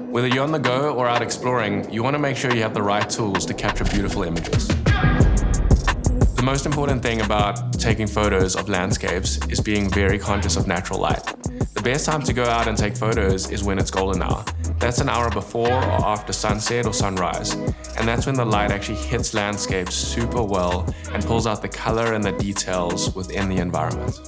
Whether you're on the go or out exploring, you want to make sure you have the right tools to capture beautiful images. The most important thing about taking photos of landscapes is being very conscious of natural light. The best time to go out and take photos is when it's golden hour. That's an hour before or after sunset or sunrise. And that's when the light actually hits landscapes super well and pulls out the color and the details within the environment.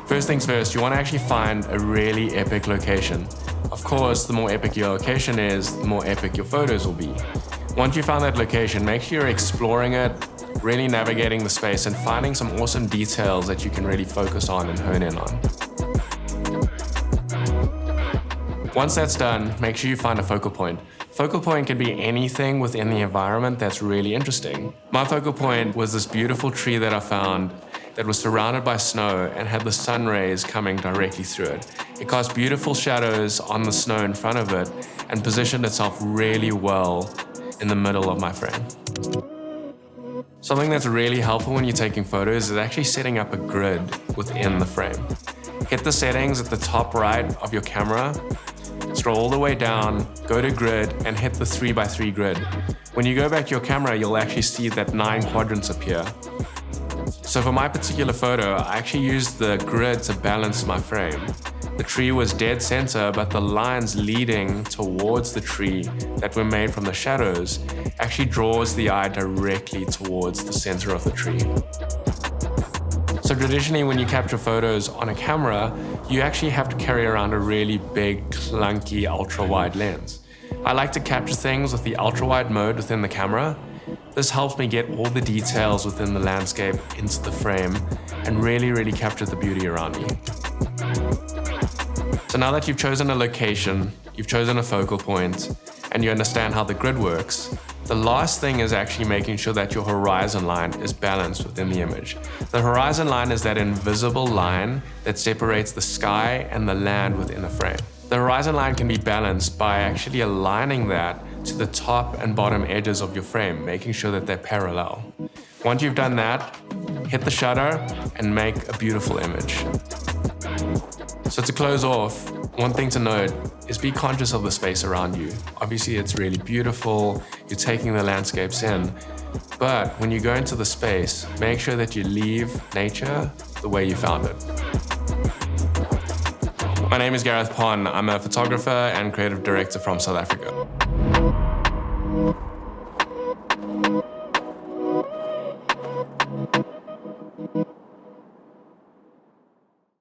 First things first, you want to actually find a really epic location. Of course, the more epic your location is, the more epic your photos will be. Once you found that location, make sure you're exploring it, really navigating the space and finding some awesome details that you can really focus on and hone in on. Once that's done, make sure you find a focal point. Focal point can be anything within the environment that's really interesting. My focal point was this beautiful tree that I found that was surrounded by snow and had the sun rays coming directly through it. It cast beautiful shadows on the snow in front of it and positioned itself really well in the middle of my frame. Something that's really helpful when you're taking photos is actually setting up a grid within the frame. Hit the settings at the top right of your camera, scroll all the way down, go to grid and hit the 3x3 grid. When you go back to your camera, you'll actually see that 9 quadrants appear. So for my particular photo, I actually used the grid to balance my frame. The tree was dead center, but the lines leading towards the tree that were made from the shadows actually draws the eye directly towards the center of the tree. So traditionally, when you capture photos on a camera, you actually have to carry around a really big, clunky, ultra-wide lens. I like to capture things with the ultra-wide mode within the camera. This helps me get all the details within the landscape into the frame and really capture the beauty around me. So now that you've chosen a location, you've chosen a focal point, and you understand how the grid works, the last thing is actually making sure that your horizon line is balanced within the image. The horizon line is that invisible line that separates the sky and the land within the frame. The horizon line can be balanced by actually aligning that to the top and bottom edges of your frame, making sure that they're parallel. Once you've done that, hit the shutter and make a beautiful image. So to close off, one thing to note is be conscious of the space around you. Obviously it's really beautiful, you're taking the landscapes in, but when you go into the space, make sure that you leave nature the way you found it. My name is Gareth Pon. I'm a photographer and creative director from South Africa.